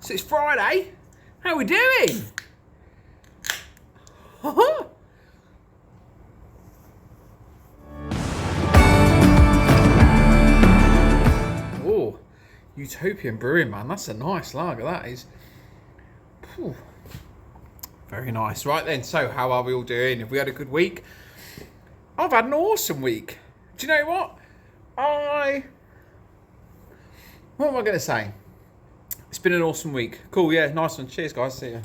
So it's Friday. How are we doing? Oh, Utopian Brewing, man. That's a nice lager, that is. Whew. Very nice. Right then, so how are we all doing? Have we had a good week? I've had an awesome week. Do you know what? What am I going to say? It's been an awesome week. Cool, yeah, nice one. Cheers, guys. See ya.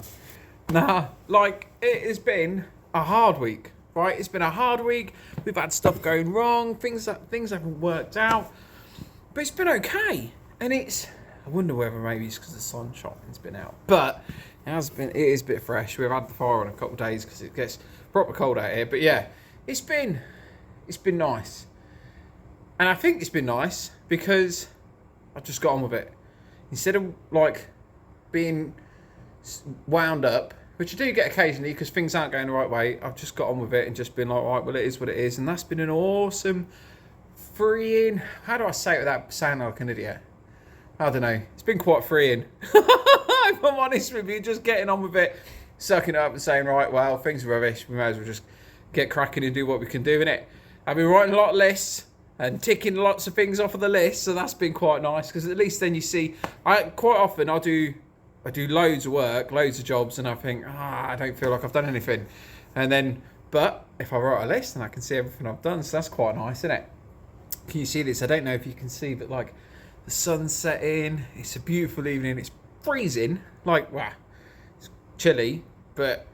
Nah, it has been a hard week, right? It's been a hard week. We've had stuff going wrong. Things haven't worked out. But it's been okay. And I wonder whether maybe it's because the sunshine's been out. But it is a bit fresh. We've had the fire on a couple of days because it gets proper cold out here. But yeah, it's been nice. And I think it's been nice because I just got on with it. Instead of being wound up, which I do get occasionally because things aren't going the right way, I've just got on with it and just been like, right, well, it is what it is. And that's been an awesome, freeing, how do I say it without sounding like an idiot? I don't know. It's been quite freeing. If I'm honest with you, just getting on with it, sucking it up and saying, right, well, things are rubbish. We may as well just get cracking and do what we can do, innit? I've been writing a lot of lists and ticking lots of things off of the list, so that's been quite nice because at least then you see, quite often I do loads of work, loads of jobs, and I think, I don't feel like I've done anything. And then, but if I write a list, then I can see everything I've done, so that's quite nice, isn't it? Can you see this? I don't know if you can see, but the sun's setting, it's a beautiful evening, it's freezing, it's chilly, but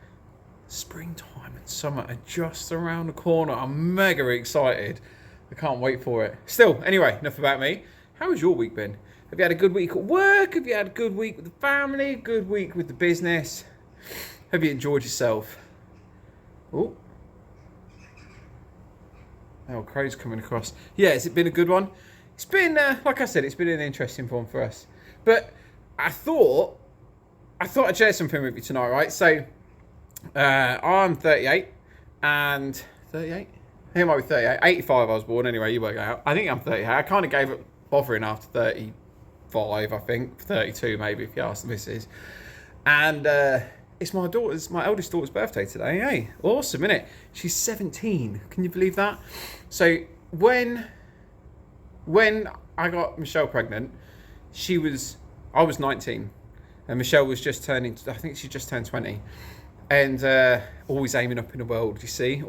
springtime and summer are just around the corner. I'm mega excited. I can't wait for it. Still, anyway, enough about me. How has your week been? Have you had a good week at work? Have you had a good week with the family? Good week with the business? Have you enjoyed yourself? Oh, crow's coming across. Yeah, has it been a good one? It's been, like I said, it's been an interesting one for us. But I thought I'd share something with you tonight, right? So, I'm 38 and 38? I think it might be 38. 85 I was born anyway, you work it out. I think I'm 38. I kind of gave up bothering after 35, I think. 32 maybe if you ask the missus. And it's my eldest daughter's birthday today. Hey, awesome, innit? She's 17. Can you believe that? So when I got Michelle pregnant, I was 19. And Michelle was just turning, I think she just turned 20. And always aiming up in the world, you see?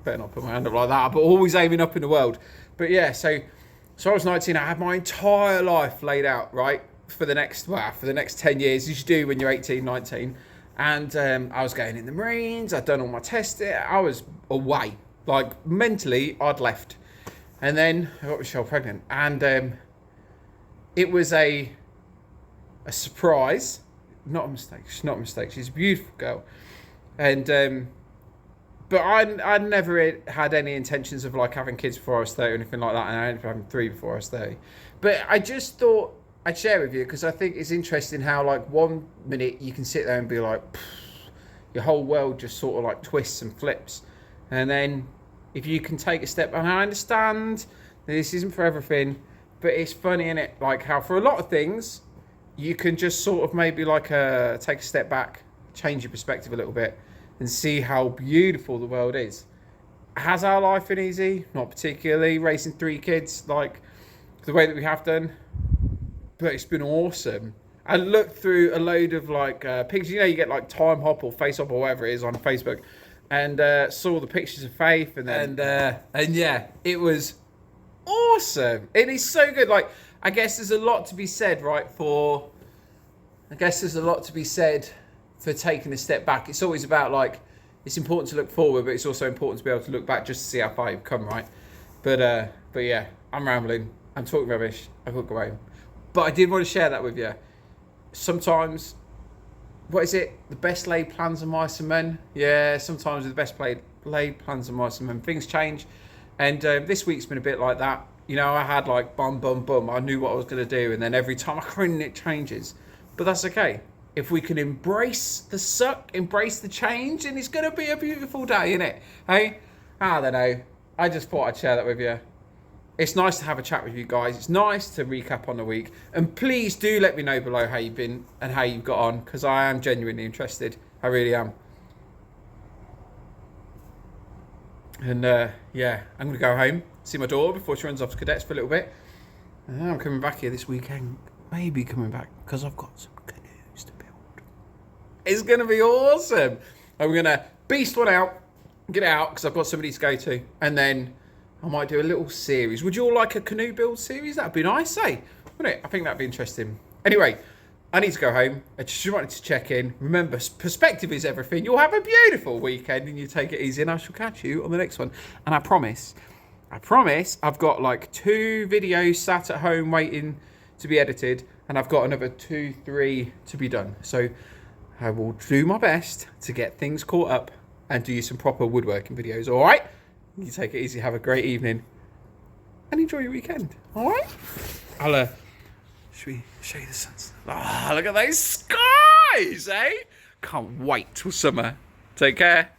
Better not put my hand up like that, but always aiming up in the world. But yeah, so I was 19, I had my entire life laid out, right? For the next 10 years, as you do when you're 18, 19. And I was going in the Marines, I'd done all my testing, I was away. Mentally, I'd left. And then I got Michelle pregnant. And it was a surprise. Not a mistake. She's not a mistake. She's a beautiful girl. And but I never had any intentions of having kids before I was 30 or anything like that, and I ended up having 3 before I was 30. But I just thought I'd share with you because I think it's interesting how 1 minute you can sit there and be like, your whole world just sort of twists and flips, and then if you can take a step, and I understand this isn't for everything, but it's funny, isn't it? How for a lot of things you can just sort of maybe take a step back, change your perspective a little bit, and see how beautiful the world is. Has our life been easy? Not particularly. Raising 3 kids the way that we have done, but it's been awesome. I looked through a load of pictures. You get Time Hop or Face Hop or whatever it is on Facebook, and saw the pictures of Faith, and yeah, it was awesome. It is so good. I guess there's a lot to be said, right? For taking a step back. It's always about it's important to look forward, but it's also important to be able to look back just to see how far you've come, right? But yeah, I'm rambling. I'm talking rubbish. I could go home. But I did want to share that with you. Sometimes, what is it? The best laid plans are mice and men. Yeah, sometimes the best laid plans are mice and men. Things change, and this week's been a bit like that. I had bum, bum, bum. I knew what I was going to do, and then every time I cringe, it changes. But that's okay. If we can embrace the suck, embrace the change, and it's going to be a beautiful day, innit? Hey? I don't know. I just thought I'd share that with you. it's nice to have a chat with you guys. It's nice to recap on the week. And please do let me know below how you've been and how you've got on, because I am genuinely interested. I really am. And yeah, I'm going to go home, see my daughter before she runs off to cadets for a little bit. And then I'm coming back here this weekend. Maybe coming back because I've got some canoes to build. It's going to be awesome. I'm going to beast one out, get out because I've got somebody to go to. And then I might do a little series. Would you all like a canoe build series? That'd be nice, eh? Wouldn't it? I think that'd be interesting. Anyway, I need to go home. I just wanted to check in. Remember, perspective is everything. You'll have a beautiful weekend and you take it easy, and I shall catch you on the next one. And I promise, I've got like 2 videos sat at home waiting to be edited, and I've got another 2, 3 to be done. So I will do my best to get things caught up and do you some proper woodworking videos, all right? You take it easy, have a great evening, and enjoy your weekend, all right? Should we show you the suns? Ah, look at those skies, eh? Can't wait till summer. Take care.